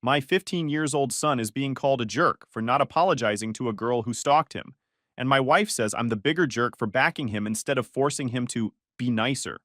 My 15 years old son is being called a jerk for not apologizing to a girl who stalked him, and my wife says I'm the bigger jerk for backing him instead of forcing him to be nicer.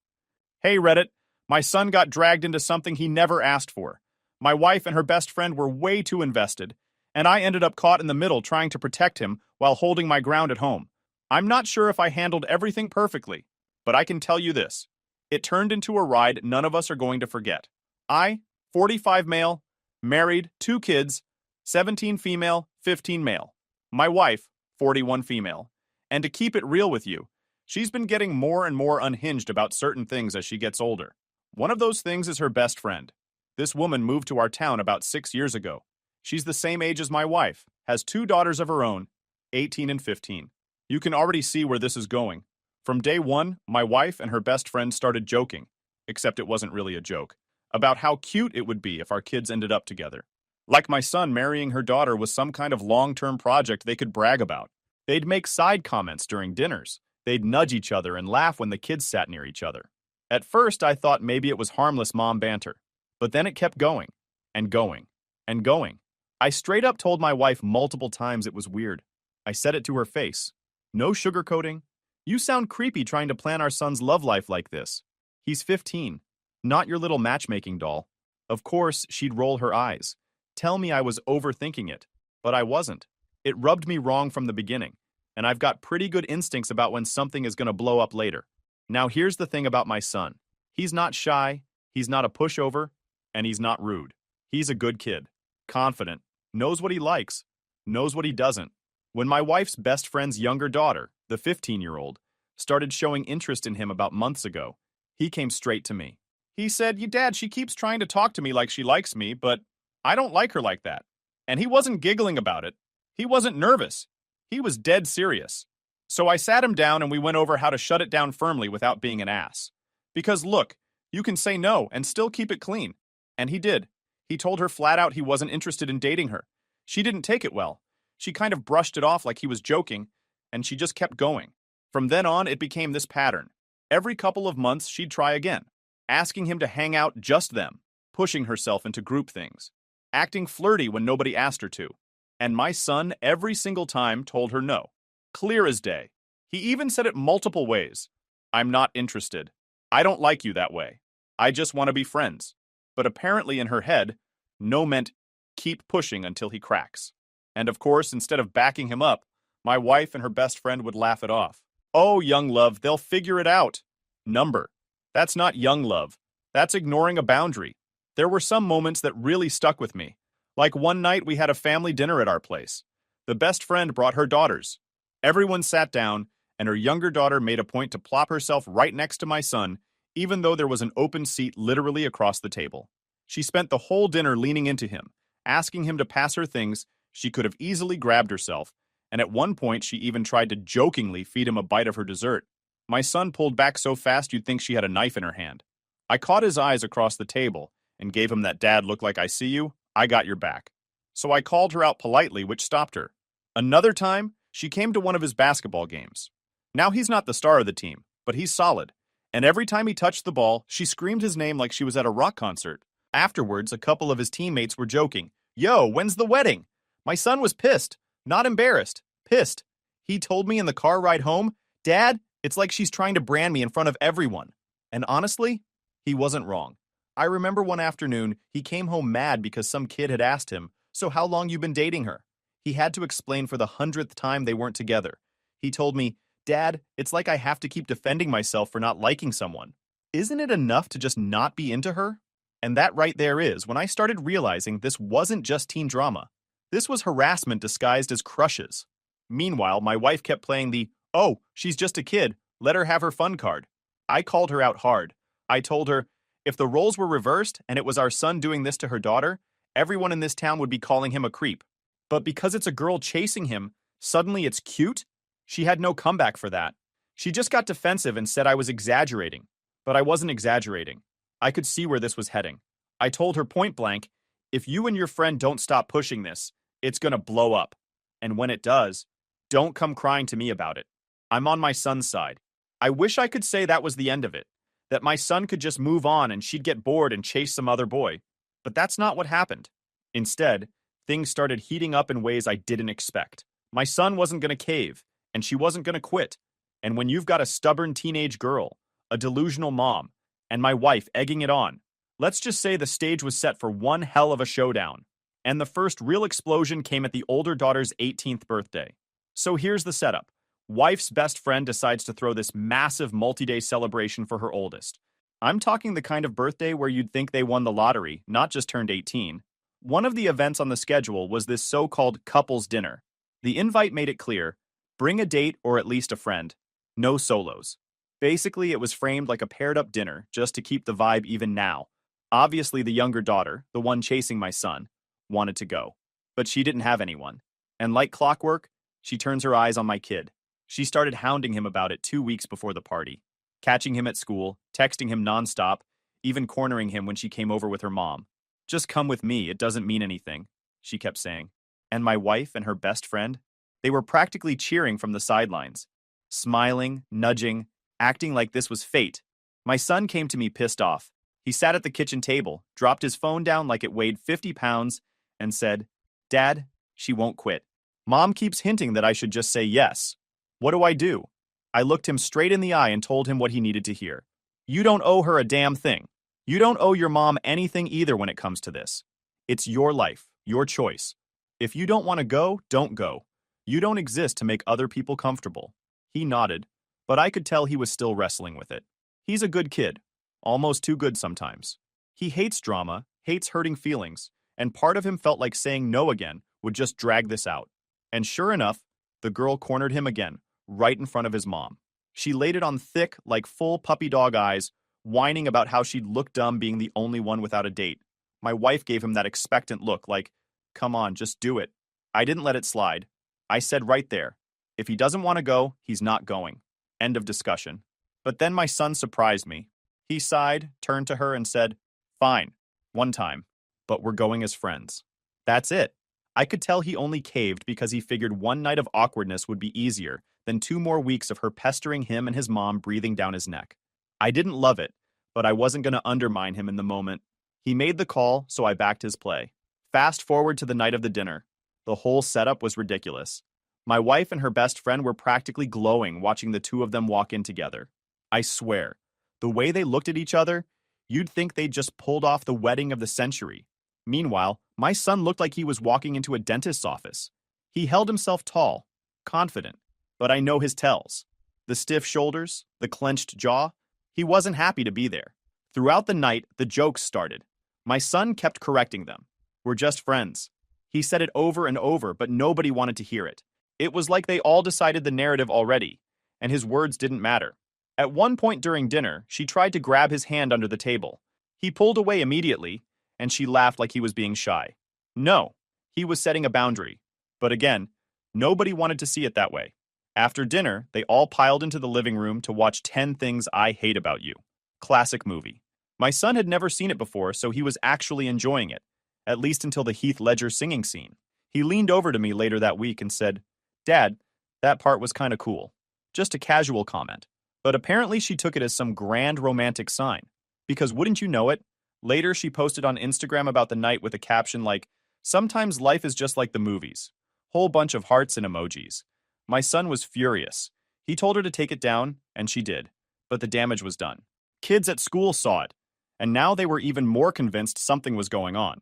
Hey Reddit, my son got dragged into something he never asked for. My wife and her best friend were way too invested, and I ended up caught in the middle trying to protect him while holding my ground at home. I'm not sure if I handled everything perfectly, but I can tell you this. It turned into a ride none of us are going to forget. I, 45 male, married, 2 kids, 17 female, 15 male. My wife, 41 female. And to keep it real with you, she's been getting more and more unhinged about certain things as she gets older. One of those things is her best friend. This woman moved to our town about 6 years ago. She's the same age as my wife, has 2 daughters of her own, 18 and 15. You can already see where this is going. From day one, my wife and her best friend started joking, except it wasn't really a joke, about how cute it would be if our kids ended up together. Like my son marrying her daughter was some kind of long-term project they could brag about. They'd make side comments during dinners. They'd nudge each other and laugh when the kids sat near each other. At first, I thought maybe it was harmless mom banter, but then it kept going, and going, and going. I straight up told my wife multiple times it was weird. I said it to her face. No sugarcoating. You sound creepy trying to plan our son's love life like this. He's 15, not your little matchmaking doll. Of course, she'd roll her eyes. Tell me I was overthinking it, but I wasn't. It rubbed me wrong from the beginning, and I've got pretty good instincts about when something is going to blow up later. Now here's the thing about my son. He's not shy, he's not a pushover, and he's not rude. He's a good kid, confident, knows what he likes, knows what he doesn't. When my wife's best friend's younger daughter, the 15-year-old, started showing interest in him about months ago, he came straight to me. He said, Dad, she keeps trying to talk to me like she likes me, but I don't like her like that. And he wasn't giggling about it. He wasn't nervous. He was dead serious. So I sat him down and we went over how to shut it down firmly without being an ass. Because look, you can say no and still keep it clean. And he did. He told her flat out he wasn't interested in dating her. She didn't take it well. She kind of brushed it off like he was joking, and she just kept going. From then on, it became this pattern. Every couple of months, she'd try again, asking him to hang out just them, pushing herself into group things, acting flirty when nobody asked her to. And my son, every single time, told her no. Clear as day. He even said it multiple ways. I'm not interested. I don't like you that way. I just want to be friends. But apparently in her head, no meant keep pushing until he cracks. And of course, instead of backing him up, my wife and her best friend would laugh it off. Oh, young love, they'll figure it out. Number. That's not young love. That's ignoring a boundary. There were some moments that really stuck with me. Like one night we had a family dinner at our place. The best friend brought her daughters. Everyone sat down, and her younger daughter made a point to plop herself right next to my son, even though there was an open seat literally across the table. She spent the whole dinner leaning into him, asking him to pass her things. She could have easily grabbed herself, and at one point she even tried to jokingly feed him a bite of her dessert. My son pulled back so fast you'd think she had a knife in her hand. I caught his eyes across the table and gave him that dad look like I see you, I got your back. So I called her out politely, which stopped her. Another time, she came to one of his basketball games. Now he's not the star of the team, but he's solid. And every time he touched the ball, she screamed his name like she was at a rock concert. Afterwards, a couple of his teammates were joking. Yo, when's the wedding? My son was pissed, not embarrassed, pissed. He told me in the car ride home, Dad, it's like she's trying to brand me in front of everyone. And honestly, he wasn't wrong. I remember one afternoon, he came home mad because some kid had asked him, so how long you been dating her? He had to explain for the 100th time they weren't together. He told me, Dad, it's like I have to keep defending myself for not liking someone. Isn't it enough to just not be into her? And that right there is when I started realizing this wasn't just teen drama. This was harassment disguised as crushes. Meanwhile, my wife kept playing the, oh, she's just a kid, let her have her fun card. I called her out hard. I told her, if the roles were reversed and it was our son doing this to her daughter, everyone in this town would be calling him a creep. But because it's a girl chasing him, suddenly it's cute? She had no comeback for that. She just got defensive and said I was exaggerating. But I wasn't exaggerating. I could see where this was heading. I told her point blank, if you and your friend don't stop pushing this, it's gonna blow up. And when it does, don't come crying to me about it. I'm on my son's side. I wish I could say that was the end of it, that my son could just move on and she'd get bored and chase some other boy. But that's not what happened. Instead, things started heating up in ways I didn't expect. My son wasn't going to cave, and she wasn't going to quit. And when you've got a stubborn teenage girl, a delusional mom, and my wife egging it on, let's just say the stage was set for one hell of a showdown. And the first real explosion came at the older daughter's 18th birthday. So here's the setup. Wife's best friend decides to throw this massive multi-day celebration for her oldest. I'm talking the kind of birthday where you'd think they won the lottery, not just turned 18. One of the events on the schedule was this so-called couples dinner. The invite made it clear, bring a date or at least a friend. No solos. Basically, it was framed like a paired-up dinner, just to keep the vibe even now. Obviously, the younger daughter, the one chasing my son, wanted to go. But she didn't have anyone. And like clockwork, she turns her eyes on my kid. She started hounding him about it 2 weeks before the party, catching him at school, texting him nonstop, even cornering him when she came over with her mom. Just come with me, it doesn't mean anything, she kept saying. And my wife and her best friend, they were practically cheering from the sidelines, smiling, nudging, acting like this was fate. My son came to me pissed off. He sat at the kitchen table, dropped his phone down like it weighed 50 pounds, and said, "Dad, she won't quit. Mom keeps hinting that I should just say yes. What do I do?" I looked him straight in the eye and told him what he needed to hear. You don't owe her a damn thing. You don't owe your mom anything either when it comes to this. It's your life, your choice. If you don't want to go, don't go. You don't exist to make other people comfortable. He nodded, but I could tell he was still wrestling with it. He's a good kid, almost too good sometimes. He hates drama, hates hurting feelings, and part of him felt like saying no again would just drag this out. And sure enough, the girl cornered him again, right in front of his mom. She laid it on thick, like full puppy dog eyes, whining about how she'd look dumb being the only one without a date. My wife gave him that expectant look like, come on, just do it. I didn't let it slide. I said right there, if he doesn't want to go, he's not going. End of discussion. But then my son surprised me. He sighed, turned to her and said, fine, one time, but we're going as friends. That's it. I could tell he only caved because he figured one night of awkwardness would be easier than 2 more weeks of her pestering him and his mom breathing down his neck. I didn't love it, but I wasn't going to undermine him in the moment. He made the call, so I backed his play. Fast forward to the night of the dinner. The whole setup was ridiculous. My wife and her best friend were practically glowing watching the two of them walk in together. I swear, the way they looked at each other, you'd think they'd just pulled off the wedding of the century. Meanwhile, my son looked like he was walking into a dentist's office. He held himself tall, confident, but I know his tells. The stiff shoulders, the clenched jaw. He wasn't happy to be there. Throughout the night, the jokes started. My son kept correcting them. We're just friends. He said it over and over, but nobody wanted to hear it. It was like they all decided the narrative already, and his words didn't matter. At one point during dinner, she tried to grab his hand under the table. He pulled away immediately, and she laughed like he was being shy. No, he was setting a boundary. But again, nobody wanted to see it that way. After dinner, they all piled into the living room to watch 10 Things I Hate About You. Classic movie. My son had never seen it before, so he was actually enjoying it, at least until the Heath Ledger singing scene. He leaned over to me later that week and said, "Dad, that part was kind of cool." Just a casual comment. But apparently she took it as some grand romantic sign. Because wouldn't you know it, later she posted on Instagram about the night with a caption like, "Sometimes life is just like the movies." Whole bunch of hearts and emojis. My son was furious. He told her to take it down, and she did. But the damage was done. Kids at school saw it, and now they were even more convinced something was going on.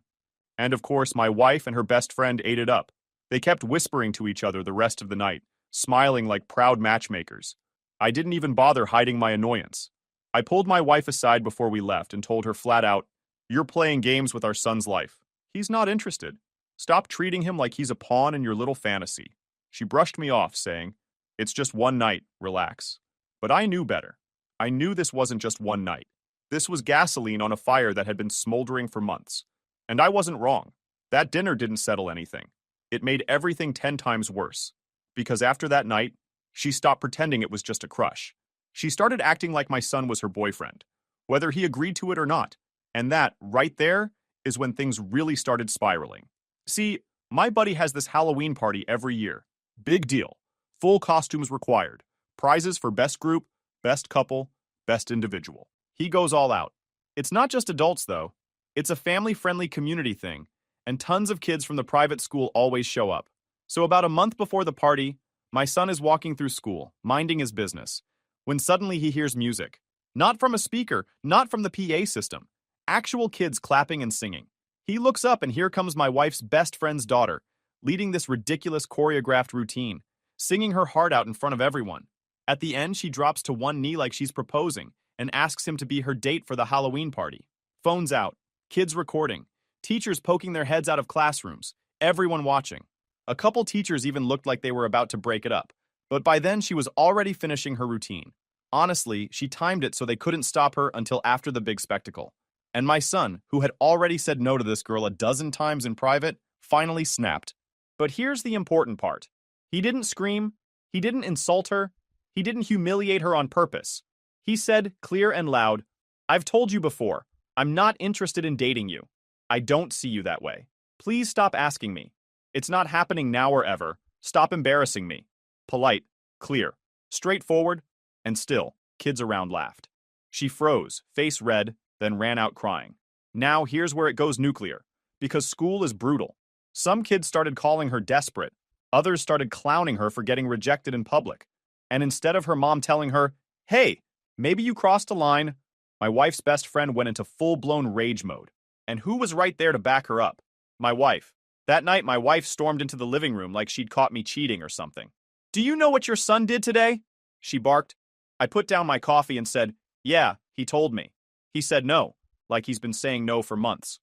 And of course, my wife and her best friend ate it up. They kept whispering to each other the rest of the night, smiling like proud matchmakers. I didn't even bother hiding my annoyance. I pulled my wife aside before we left and told her flat out, "You're playing games with our son's life. He's not interested. Stop treating him like he's a pawn in your little fantasy." She brushed me off, saying, "It's just one night, relax." But I knew better. I knew this wasn't just one night. This was gasoline on a fire that had been smoldering for months. And I wasn't wrong. That dinner didn't settle anything. It made everything 10 times worse. Because after that night, she stopped pretending it was just a crush. She started acting like my son was her boyfriend, whether he agreed to it or not. And that, right there, is when things really started spiraling. See, my buddy has this Halloween party every year. Big deal. Full costumes required. Prizes for best group, best couple, best individual. He goes all out. It's not just adults, though. It's a family-friendly community thing, and tons of kids from the private school always show up. So about a month before the party, my son is walking through school, minding his business, when suddenly he hears music. Not from a speaker, not from the PA system. Actual kids clapping and singing. He looks up and here comes my wife's best friend's daughter, leading this ridiculous choreographed routine, singing her heart out in front of everyone. At the end, she drops to one knee like she's proposing and asks him to be her date for the Halloween party. Phones out, kids recording, teachers poking their heads out of classrooms, everyone watching. A couple teachers even looked like they were about to break it up, but by then she was already finishing her routine. Honestly, she timed it so they couldn't stop her until after the big spectacle. And my son, who had already said no to this girl a dozen times in private, finally snapped. But here's the important part. He didn't scream, he didn't insult her, he didn't humiliate her on purpose. He said, clear and loud, "I've told you before, I'm not interested in dating you. I don't see you that way. Please stop asking me. It's not happening now or ever. Stop embarrassing me." Polite, clear, straightforward, and still, kids around laughed. She froze, face red, then ran out crying. Now here's where it goes nuclear, because school is brutal. Some kids started calling her desperate. Others started clowning her for getting rejected in public. And instead of her mom telling her, "Hey, maybe you crossed a line," my wife's best friend went into full-blown rage mode. And who was right there to back her up? My wife. That night, my wife stormed into the living room like she'd caught me cheating or something. "Do you know what your son did today?" she barked. I put down my coffee and said, "Yeah, he told me." He said no, like he's been saying no for months.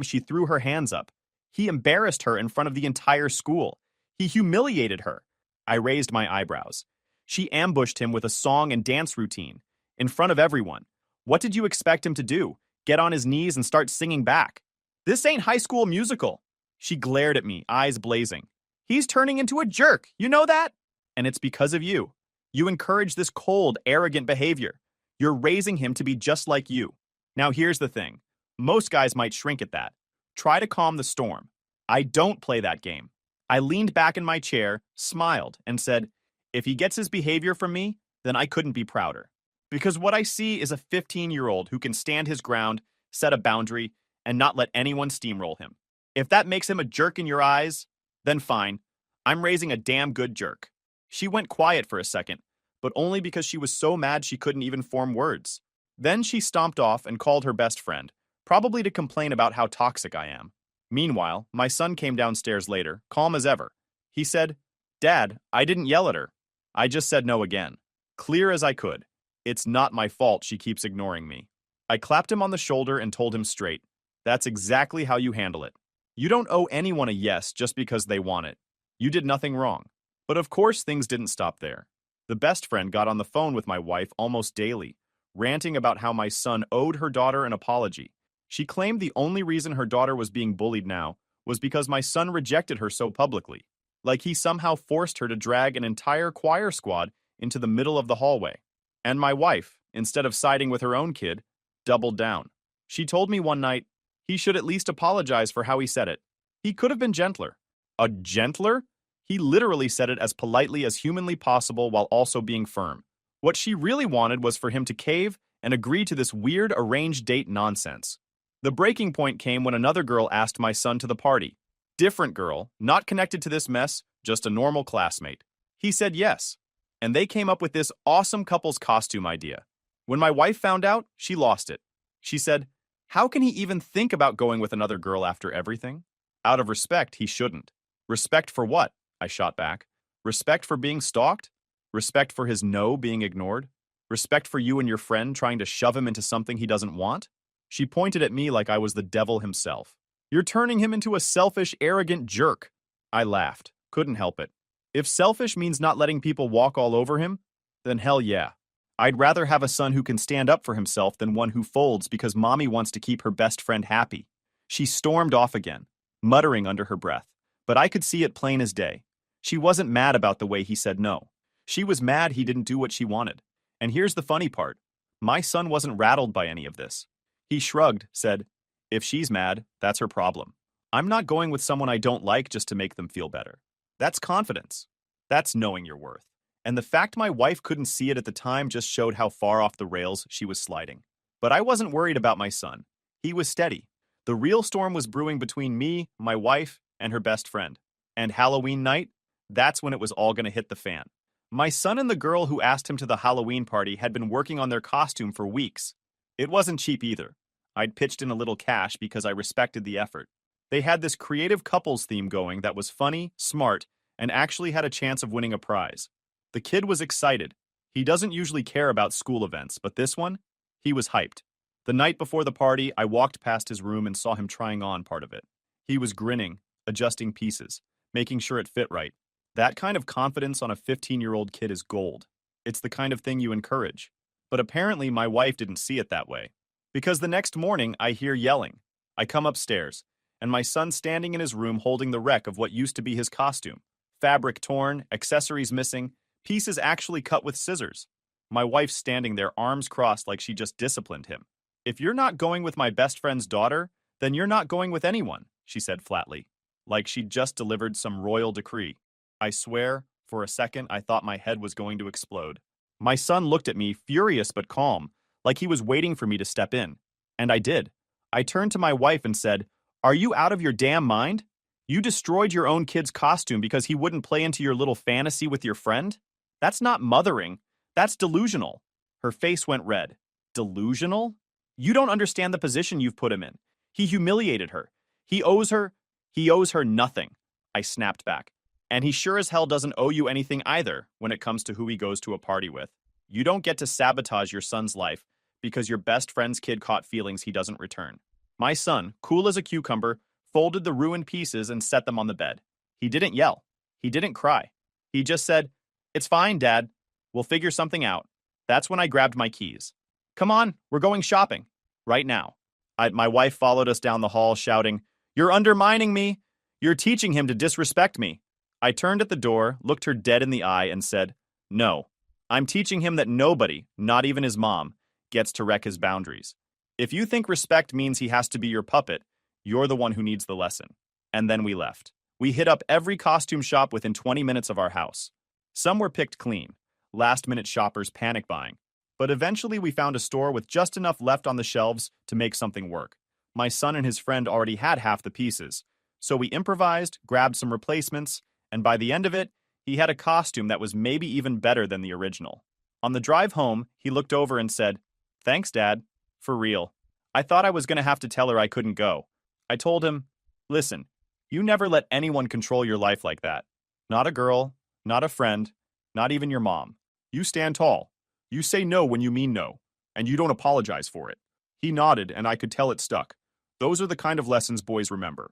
She threw her hands up. He embarrassed her in front of the entire school. He humiliated her. I raised my eyebrows. She ambushed him with a song and dance routine, in front of everyone. What did you expect him to do? Get on his knees and start singing back? This ain't High School Musical. She glared at me, eyes blazing. He's turning into a jerk, you know that? And it's because of you. You encourage this cold, arrogant behavior. You're raising him to be just like you. Now here's the thing. Most guys might shrink at that. Try to calm the storm. I don't play that game. I leaned back in my chair, smiled, and said, if he gets his behavior from me, then I couldn't be prouder. Because what I see is a 15-year-old who can stand his ground, set a boundary, and not let anyone steamroll him. If that makes him a jerk in your eyes, then fine. I'm raising a damn good jerk. She went quiet for a second, but only because she was so mad she couldn't even form words. Then she stomped off and called her best friend, probably to complain about how toxic I am. Meanwhile, my son came downstairs later, calm as ever. He said, "Dad, I didn't yell at her. I just said no again. Clear as I could. It's not my fault she keeps ignoring me." I clapped him on the shoulder and told him straight, "That's exactly how you handle it. You don't owe anyone a yes just because they want it. You did nothing wrong." But of course things didn't stop there. The best friend got on the phone with my wife almost daily, ranting about how my son owed her daughter an apology. She claimed the only reason her daughter was being bullied now was because my son rejected her so publicly, like he somehow forced her to drag an entire choir squad into the middle of the hallway. And my wife, instead of siding with her own kid, doubled down. She told me one night he should at least apologize for how he said it. He could have been gentler. A gentler? He literally said it as politely as humanly possible while also being firm. What she really wanted was for him to cave and agree to this weird arranged date nonsense. The breaking point came when another girl asked my son to the party. Different girl, not connected to this mess, just a normal classmate. He said yes, and they came up with this awesome couple's costume idea. When my wife found out, she lost it. She said, "How can he even think about going with another girl after everything?" Out of respect, he shouldn't. Respect for what? I shot back. Respect for being stalked? Respect for his no being ignored? Respect for you and your friend trying to shove him into something he doesn't want? She pointed at me like I was the devil himself. "You're turning him into a selfish, arrogant jerk." I laughed. Couldn't help it. If selfish means not letting people walk all over him, then hell yeah. I'd rather have a son who can stand up for himself than one who folds because mommy wants to keep her best friend happy. She stormed off again, muttering under her breath, but I could see it plain as day. She wasn't mad about the way he said no. She was mad he didn't do what she wanted. And here's the funny part. My son wasn't rattled by any of this. He shrugged, said, "If she's mad, that's her problem. I'm not going with someone I don't like just to make them feel better." That's confidence. That's knowing your worth. And the fact my wife couldn't see it at the time just showed how far off the rails she was sliding. But I wasn't worried about my son. He was steady. The real storm was brewing between me, my wife, and her best friend. And Halloween night, that's when it was all going to hit the fan. My son and the girl who asked him to the Halloween party had been working on their costume for weeks. It wasn't cheap either. I'd pitched in a little cash because I respected the effort. They had this creative couples theme going that was funny, smart, and actually had a chance of winning a prize. The kid was excited. He doesn't usually care about school events, but this one, he was hyped. The night before the party, I walked past his room and saw him trying on part of it. He was grinning, adjusting pieces, making sure it fit right. That kind of confidence on a 15-year-old kid is gold. It's the kind of thing you encourage. But apparently my wife didn't see it that way. Because the next morning, I hear yelling. I come upstairs, and my son's standing in his room holding the wreck of what used to be his costume. Fabric torn, accessories missing, pieces actually cut with scissors. My wife's standing there, arms crossed like she just disciplined him. "If you're not going with my best friend's daughter, then you're not going with anyone," she said flatly, like she'd just delivered some royal decree. I swear, for a second, I thought my head was going to explode. My son looked at me, furious but calm, like he was waiting for me to step in. And I did. I turned to my wife and said, "Are you out of your damn mind? You destroyed your own kid's costume because he wouldn't play into your little fantasy with your friend? That's not mothering. That's delusional." Her face went red. Delusional? You don't understand the position you've put him in. He humiliated her. He owes her nothing. I snapped back. And he sure as hell doesn't owe you anything either when it comes to who he goes to a party with. You don't get to sabotage your son's life because your best friend's kid caught feelings he doesn't return. My son, cool as a cucumber, folded the ruined pieces and set them on the bed. He didn't yell. He didn't cry. He just said, "It's fine, Dad. We'll figure something out." That's when I grabbed my keys. "Come on, we're going shopping. Right now." My wife followed us down the hall shouting, "You're undermining me. You're teaching him to disrespect me." I turned at the door, looked her dead in the eye, and said, "No, I'm teaching him that nobody, not even his mom, gets to wreck his boundaries. If you think respect means he has to be your puppet, you're the one who needs the lesson." And then we left. We hit up every costume shop within 20 minutes of our house. Some were picked clean, last-minute shoppers panic buying. But eventually we found a store with just enough left on the shelves to make something work. My son and his friend already had half the pieces, so we improvised, grabbed some replacements, and by the end of it, he had a costume that was maybe even better than the original. On the drive home, he looked over and said, "Thanks, Dad. For real. I thought I was going to have to tell her I couldn't go." I told him, "Listen, you never let anyone control your life like that. Not a girl, not a friend, not even your mom. You stand tall. You say no when you mean no, and you don't apologize for it." He nodded, and I could tell it stuck. Those are the kind of lessons boys remember.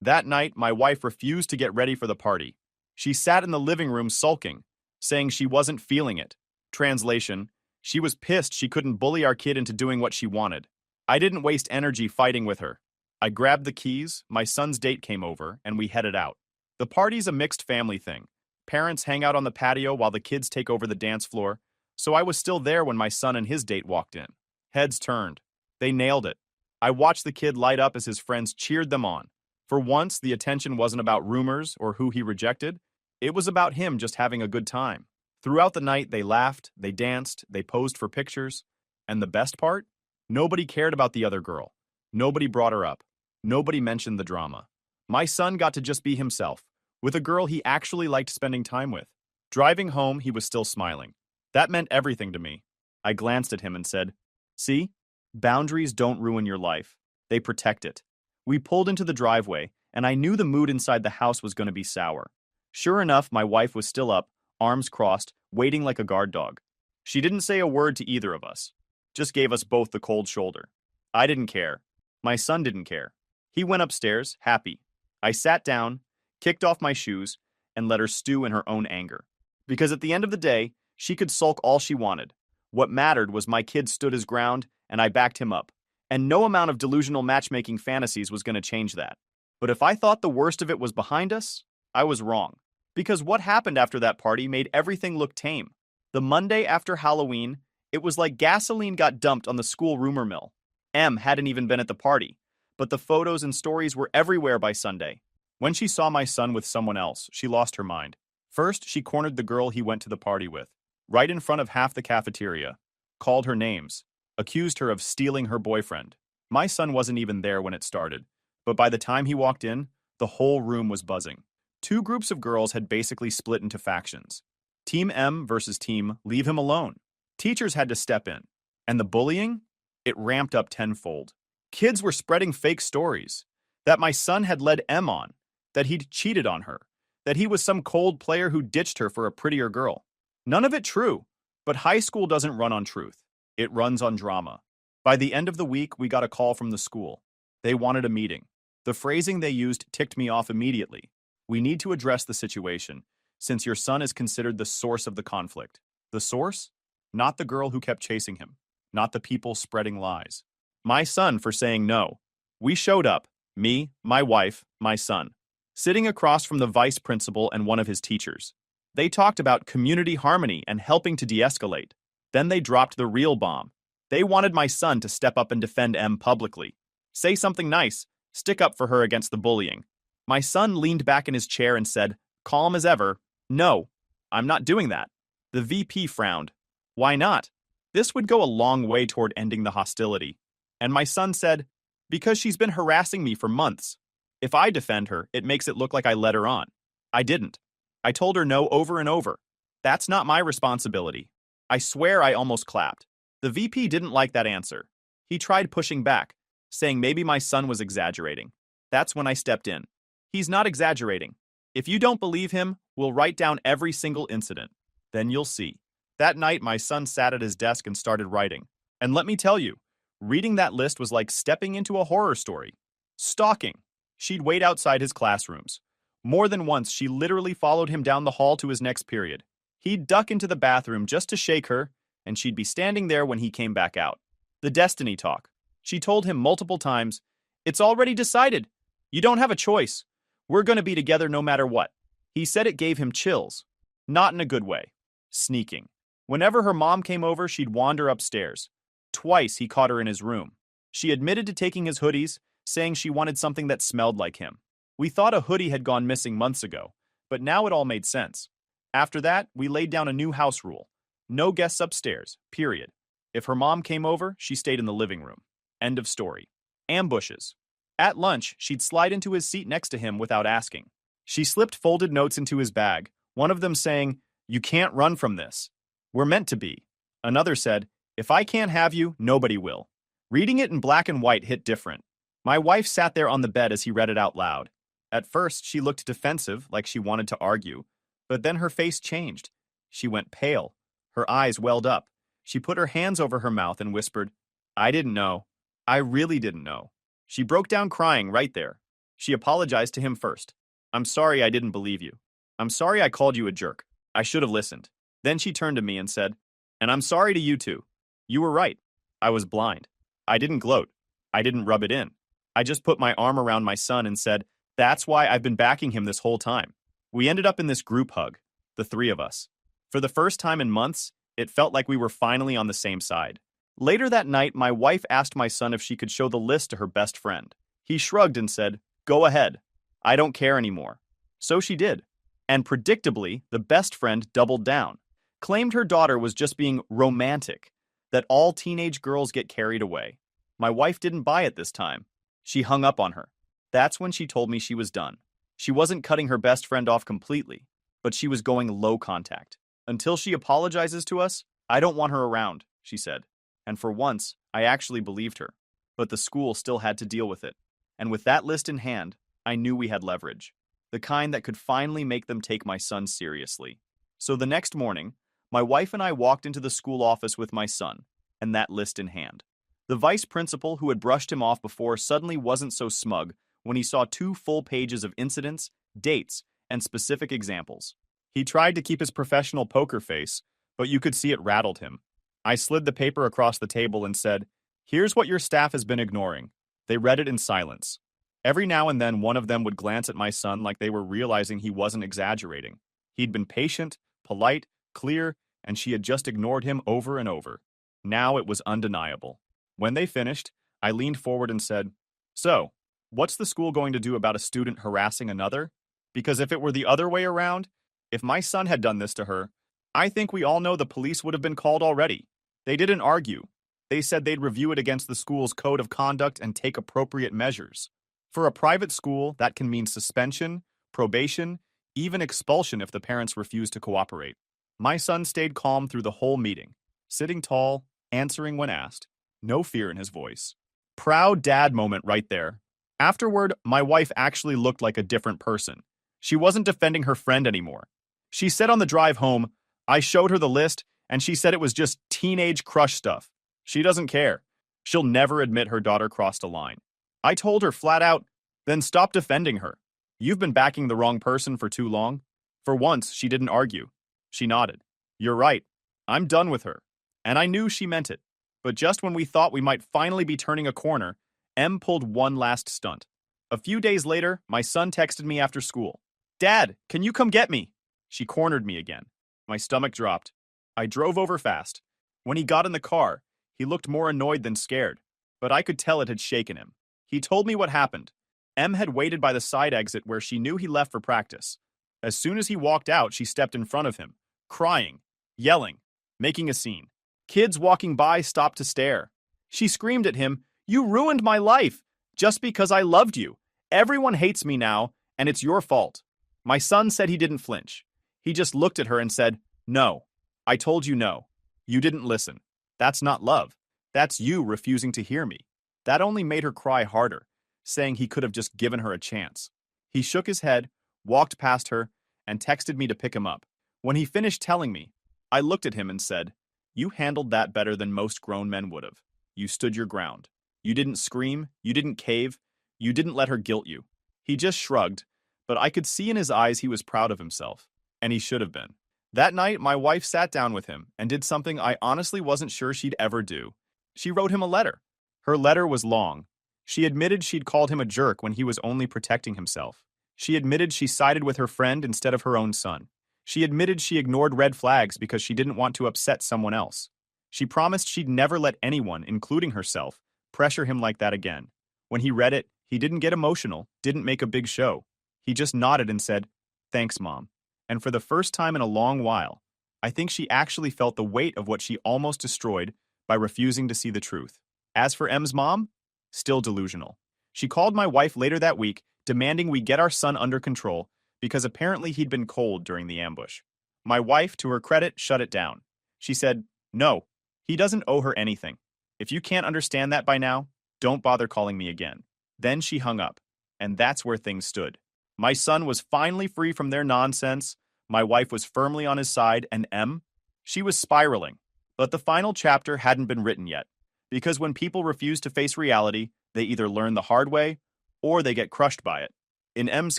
That night, my wife refused to get ready for the party. She sat in the living room sulking, saying she wasn't feeling it. Translation, she was pissed she couldn't bully our kid into doing what she wanted. I didn't waste energy fighting with her. I grabbed the keys, my son's date came over, and we headed out. The party's a mixed family thing. Parents hang out on the patio while the kids take over the dance floor, so I was still there when my son and his date walked in. Heads turned. They nailed it. I watched the kid light up as his friends cheered them on. For once, the attention wasn't about rumors or who he rejected. It was about him just having a good time. Throughout the night, they laughed, they danced, they posed for pictures. And the best part? Nobody cared about the other girl. Nobody brought her up. Nobody mentioned the drama. My son got to just be himself, with a girl he actually liked spending time with. Driving home, he was still smiling. That meant everything to me. I glanced at him and said, "See? Boundaries don't ruin your life. They protect it." We pulled into the driveway, and I knew the mood inside the house was going to be sour. Sure enough, my wife was still up, arms crossed, waiting like a guard dog. She didn't say a word to either of us, just gave us both the cold shoulder. I didn't care. My son didn't care. He went upstairs, happy. I sat down, kicked off my shoes, and let her stew in her own anger. Because at the end of the day, she could sulk all she wanted. What mattered was my kid stood his ground, and I backed him up. And no amount of delusional matchmaking fantasies was going to change that. But if I thought the worst of it was behind us, I was wrong. Because what happened after that party made everything look tame. The Monday after Halloween, it was like gasoline got dumped on the school rumor mill. Em hadn't even been at the party, but the photos and stories were everywhere by Sunday. When she saw my son with someone else, she lost her mind. First, she cornered the girl he went to the party with, right in front of half the cafeteria, called her names, accused her of stealing her boyfriend. My son wasn't even there when it started, but by the time he walked in, the whole room was buzzing. Two groups of girls had basically split into factions. Team M versus Team Leave Him Alone. Teachers had to step in, and the bullying? It ramped up tenfold. Kids were spreading fake stories that my son had led M on, that he'd cheated on her, that he was some cold player who ditched her for a prettier girl. None of it true, but high school doesn't run on truth. It runs on drama. By the end of the week, we got a call from the school. They wanted a meeting. The phrasing they used ticked me off immediately. We need to address the situation, since your son is considered the source of the conflict. The source? Not the girl who kept chasing him. Not the people spreading lies. My son for saying no. We showed up, me, my wife, my son, sitting across from the vice principal and one of his teachers. They talked about community harmony and helping to de-escalate. Then they dropped the real bomb. They wanted my son to step up and defend M publicly. Say something nice, stick up for her against the bullying. My son leaned back in his chair and said, calm as ever, no, I'm not doing that. The VP frowned. Why not? This would go a long way toward ending the hostility. And my son said, because she's been harassing me for months. If I defend her, it makes it look like I led her on. I didn't. I told her no over and over. That's not my responsibility. I swear I almost clapped. The VP didn't like that answer. He tried pushing back, saying maybe my son was exaggerating. That's when I stepped in. He's not exaggerating. If you don't believe him, we'll write down every single incident. Then you'll see. That night, my son sat at his desk and started writing. And let me tell you, reading that list was like stepping into a horror story. Stalking. She'd wait outside his classrooms. More than once, she literally followed him down the hall to his next period. He'd duck into the bathroom just to shake her, and she'd be standing there when he came back out. The destiny talk. She told him multiple times, it's already decided. You don't have a choice. We're going to be together no matter what. He said it gave him chills. Not in a good way. Sneaking. Whenever her mom came over, she'd wander upstairs. Twice he caught her in his room. She admitted to taking his hoodies, saying she wanted something that smelled like him. We thought a hoodie had gone missing months ago, but now it all made sense. After that, we laid down a new house rule. No guests upstairs, period. If her mom came over, she stayed in the living room. End of story. Ambushes. At lunch, she'd slide into his seat next to him without asking. She slipped folded notes into his bag, one of them saying, you can't run from this. We're meant to be. Another said, if I can't have you, nobody will. Reading it in black and white hit different. My wife sat there on the bed as he read it out loud. At first, she looked defensive, like she wanted to argue, but then her face changed. She went pale. Her eyes welled up. She put her hands over her mouth and whispered, I didn't know. I really didn't know. She broke down crying right there. She apologized to him first. I'm sorry I didn't believe you. I'm sorry I called you a jerk. I should have listened. Then she turned to me and said, and I'm sorry to you too. You were right. I was blind. I didn't gloat. I didn't rub it in. I just put my arm around my son and said, that's why I've been backing him this whole time. We ended up in this group hug, the three of us. For the first time in months, it felt like we were finally on the same side. Later that night, my wife asked my son if she could show the list to her best friend. He shrugged and said, go ahead. I don't care anymore. So she did. And predictably, the best friend doubled down. Claimed her daughter was just being romantic, that all teenage girls get carried away. My wife didn't buy it this time. She hung up on her. That's when she told me she was done. She wasn't cutting her best friend off completely, but she was going low contact. Until she apologizes to us, I don't want her around, she said. And for once, I actually believed her. But the school still had to deal with it. And with that list in hand, I knew we had leverage. The kind that could finally make them take my son seriously. So the next morning, my wife and I walked into the school office with my son, and that list in hand. The vice principal, who had brushed him off before, suddenly wasn't so smug when he saw 2 full pages of incidents, dates, and specific examples. He tried to keep his professional poker face, but you could see it rattled him. I slid the paper across the table and said, here's what your staff has been ignoring. They read it in silence. Every now and then, one of them would glance at my son like they were realizing he wasn't exaggerating. He'd been patient, polite, clear, and she had just ignored him over and over. Now it was undeniable. When they finished, I leaned forward and said, so, what's the school going to do about a student harassing another? Because if it were the other way around, if my son had done this to her, I think we all know the police would have been called already. They didn't argue. They said they'd review it against the school's code of conduct and take appropriate measures. For a private school, that can mean suspension, probation, even expulsion if the parents refuse to cooperate. My son stayed calm through the whole meeting, sitting tall, answering when asked. No fear in his voice. Proud dad moment right there. Afterward, my wife actually looked like a different person. She wasn't defending her friend anymore. She said on the drive home, I showed her the list, and she said it was just teenage crush stuff. She doesn't care. She'll never admit her daughter crossed a line. I told her flat out, then stop defending her. You've been backing the wrong person for too long. For once, she didn't argue. She nodded. You're right. I'm done with her. And I knew she meant it. But just when we thought we might finally be turning a corner, Em pulled one last stunt. A few days later, my son texted me after school. Dad, can you come get me? She cornered me again. My stomach dropped. I drove over fast. When he got in the car, he looked more annoyed than scared, but I could tell it had shaken him. He told me what happened. Em had waited by the side exit where she knew he left for practice. As soon as he walked out, she stepped in front of him, crying, yelling, making a scene. Kids walking by stopped to stare. She screamed at him, You ruined my life, just because I loved you. Everyone hates me now, and it's your fault. My son said he didn't flinch. He just looked at her and said, No. I told you no. You didn't listen. That's not love. That's you refusing to hear me. That only made her cry harder, saying he could have just given her a chance. He shook his head, walked past her, and texted me to pick him up. When he finished telling me, I looked at him and said, You handled that better than most grown men would have. You stood your ground. You didn't scream. You didn't cave. You didn't let her guilt you. He just shrugged, but I could see in his eyes he was proud of himself, and he should have been. That night, my wife sat down with him and did something I honestly wasn't sure she'd ever do. She wrote him a letter. Her letter was long. She admitted she'd called him a jerk when he was only protecting himself. She admitted she sided with her friend instead of her own son. She admitted she ignored red flags because she didn't want to upset someone else. She promised she'd never let anyone, including herself, pressure him like that again. When he read it, he didn't get emotional, didn't make a big show. He just nodded and said, Thanks, Mom. And for the first time in a long while, I think she actually felt the weight of what she almost destroyed by refusing to see the truth. As for Em's mom, still delusional. She called my wife later that week, demanding we get our son under control because apparently he'd been cold during the ambush. My wife, to her credit, shut it down. She said, No, he doesn't owe her anything. If you can't understand that by now, don't bother calling me again. Then she hung up, and that's where things stood. My son was finally free from their nonsense. My wife was firmly on his side, and Em, she was spiraling. But the final chapter hadn't been written yet, because when people refuse to face reality, they either learn the hard way or they get crushed by it. In Em's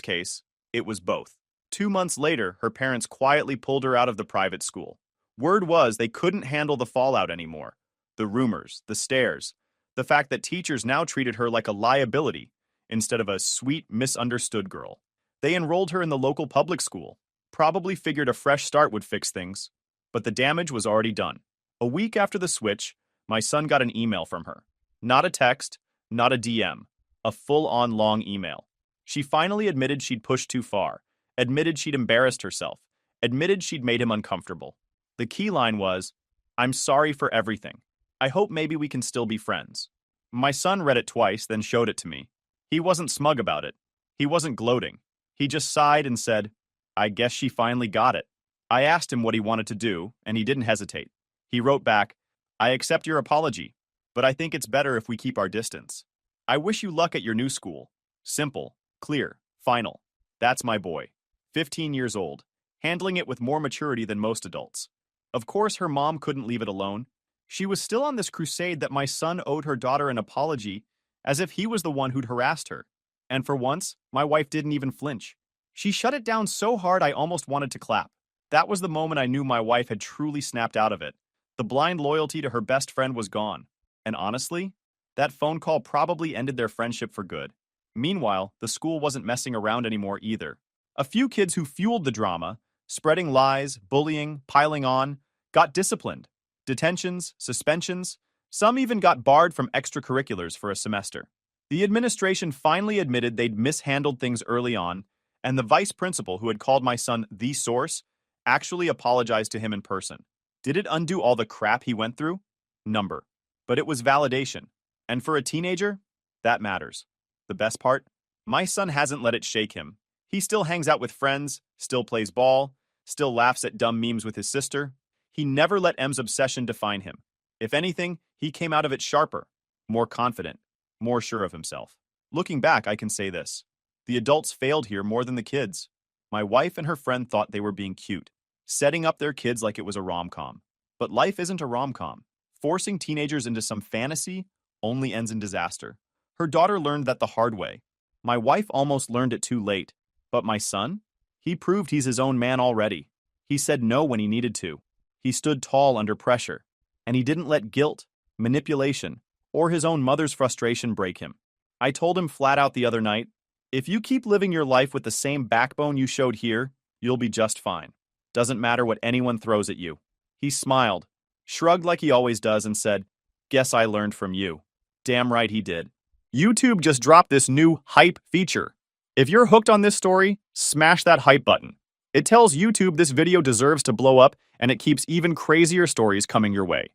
case, it was both. 2 months later, her parents quietly pulled her out of the private school. Word was they couldn't handle the fallout anymore. The rumors, the stares, the fact that teachers now treated her like a liability instead of a sweet, misunderstood girl. They enrolled her in the local public school, probably figured a fresh start would fix things, but the damage was already done. A week after the switch, my son got an email from her. Not a text, not a DM, a full-on long email. She finally admitted she'd pushed too far, admitted she'd embarrassed herself, admitted she'd made him uncomfortable. The key line was, I'm sorry for everything. I hope maybe we can still be friends. My son read it twice, then showed it to me. He wasn't smug about it. He wasn't gloating. He just sighed and said, I guess she finally got it. I asked him what he wanted to do, and he didn't hesitate. He wrote back, I accept your apology, but I think it's better if we keep our distance. I wish you luck at your new school. Simple, clear, final. That's my boy. 15 years old, handling it with more maturity than most adults. Of course, her mom couldn't leave it alone. She was still on this crusade that my son owed her daughter an apology, as if he was the one who'd harassed her. And for once, my wife didn't even flinch. She shut it down so hard I almost wanted to clap. That was the moment I knew my wife had truly snapped out of it. The blind loyalty to her best friend was gone. And honestly, that phone call probably ended their friendship for good. Meanwhile, the school wasn't messing around anymore either. A few kids who fueled the drama, spreading lies, bullying, piling on, got disciplined. Detentions, suspensions, some even got barred from extracurriculars for a semester. The administration finally admitted they'd mishandled things early on, and the vice principal who had called my son the source actually apologized to him in person. Did it undo all the crap he went through? Number. But it was validation. And for a teenager, that matters. The best part? My son hasn't let it shake him. He still hangs out with friends, still plays ball, still laughs at dumb memes with his sister. He never let M's obsession define him. If anything, he came out of it sharper, more confident, more sure of himself. Looking back, I can say this. The adults failed here more than the kids. My wife and her friend thought they were being cute, setting up their kids like it was a rom-com. But life isn't a rom-com. Forcing teenagers into some fantasy only ends in disaster. Her daughter learned that the hard way. My wife almost learned it too late. But my son? He proved he's his own man already. He said no when he needed to. He stood tall under pressure. And he didn't let guilt, manipulation, or his own mother's frustration break him. I told him flat out the other night, if you keep living your life with the same backbone you showed here, you'll be just fine. Doesn't matter what anyone throws at you. He smiled, shrugged like he always does, and said, guess I learned from you. Damn right he did. YouTube just dropped this new hype feature. If you're hooked on this story, smash that hype button. It tells YouTube this video deserves to blow up, and it keeps even crazier stories coming your way.